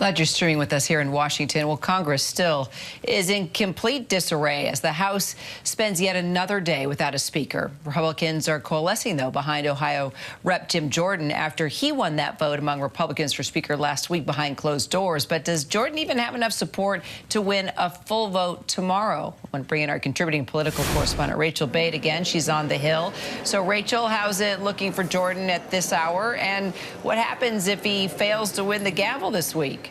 Glad you're streaming with us here in Washington. Well, Congress still is in complete disarray as the House spends yet another day without a speaker. Republicans are coalescing, though, behind Ohio Rep. Jim Jordan after he won that vote among Republicans for Speaker last week behind closed doors. But does Jordan even have enough support to win a full vote tomorrow? I want to bring in our contributing political correspondent, Rachael Bade, again. She's on the Hill. So, Rachel, how's it looking for Jordan at this hour? And what happens if he fails to win the gavel this week?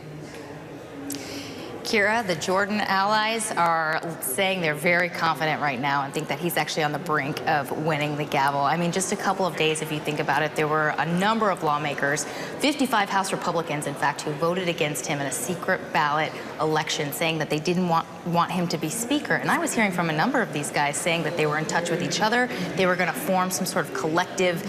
Kira, the Jordan allies are saying they're very confident right now and think that he's actually on the brink of winning the gavel. I mean, just a couple of days, if you think about it, there were a number of lawmakers, 55 House Republicans, in fact, who voted against him in a secret ballot election, saying that they didn't want him to be speaker. And I was hearing from a number of these guys saying that they were in touch with each other. They were going to form some sort of collective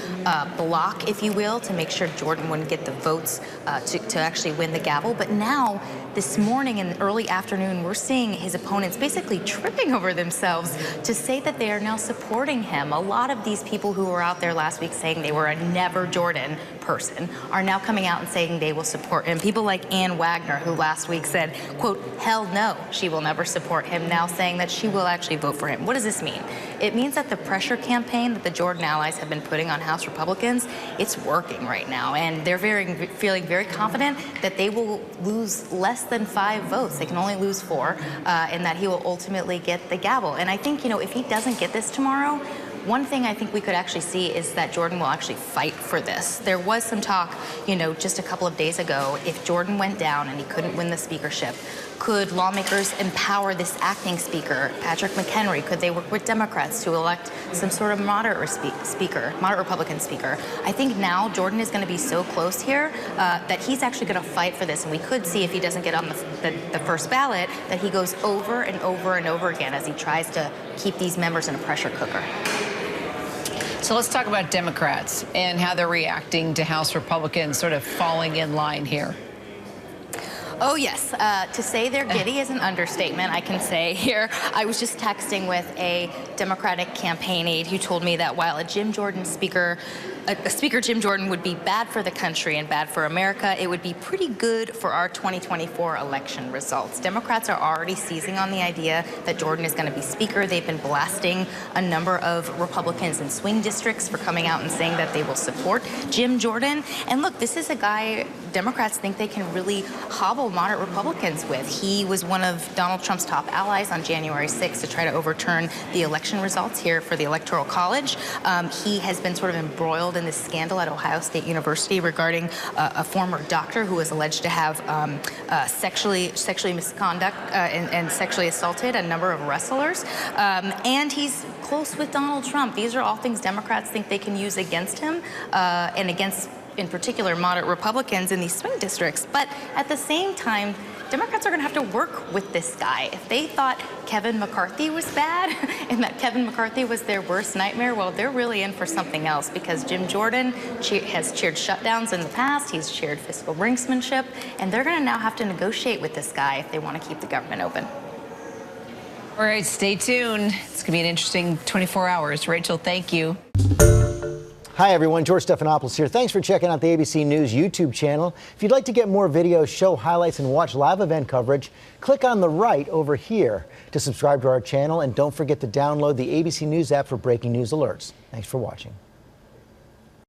block, if you will, to make sure Jordan wouldn't get the votes to actually win the gavel. But now, this morning in the early afternoon, we're seeing his opponents basically tripping over themselves to say that they are now supporting him. A lot of these people who were out there last week saying they were a never Jordan person are now coming out and saying they will support him. People like Ann Wagner, who last week said, quote, hell no, she will never support him, now saying that she will actually vote for him. What does this mean? It means that the pressure campaign that the Jordan allies have been putting on House Republicans, it's working right now. And they're feeling very confident that they will lose less than 5 votes. They can only lose 4, and that he will ultimately get the gavel. And I think, if he doesn't get this tomorrow, one thing I think we could actually see is that Jordan will actually fight for this. There was some talk, just a couple of days ago, if Jordan went down and he couldn't win the speakership, could lawmakers empower this acting speaker, Patrick McHenry? Could they work with Democrats to elect some sort of moderate Republican speaker? I think now Jordan is going to be so close here that he's actually going to fight for this. And we could see, if he doesn't get on the first ballot, that he goes over and over and over again as he tries to keep these members in a pressure cooker. So let's talk about Democrats and how they're reacting to House Republicans sort of falling in line here. Oh, yes. To say they're giddy is an understatement, I can say here. I was just texting with a Democratic campaign aide who told me that while a Speaker Jim Jordan would be bad for the country and bad for America, it would be pretty good for our 2024 election results. Democrats are already seizing on the idea that Jordan is going to be speaker. They've been blasting a number of Republicans in swing districts for coming out and saying that they will support Jim Jordan. And look, this is a guy Democrats think they can really hobble moderate Republicans with. He was one of Donald Trump's top allies on January 6th to try to overturn the election results here for the Electoral College. He has been sort of embroiled in this scandal at Ohio State University regarding a former doctor who was alleged to have sexually misconduct and sexually assaulted a number of wrestlers. And he's close with Donald Trump. These are all things Democrats think they can use against him and against, in particular, moderate Republicans in these swing districts. But at the same time, Democrats are going to have to work with this guy. If they thought Kevin McCarthy was bad and that Kevin McCarthy was their worst nightmare, well, they're really in for something else, because Jim Jordan has cheered shutdowns in the past. He's cheered fiscal brinksmanship, and they're going to now have to negotiate with this guy if they want to keep the government open. All right, stay tuned. It's going to be an interesting 24 hours. Rachel, thank you. Hi, everyone. George Stephanopoulos here. Thanks for checking out the ABC News YouTube channel. If you'd like to get more videos, show highlights, and watch live event coverage, click on the right over here to subscribe to our channel. And don't forget to download the ABC News app for breaking news alerts. Thanks for watching.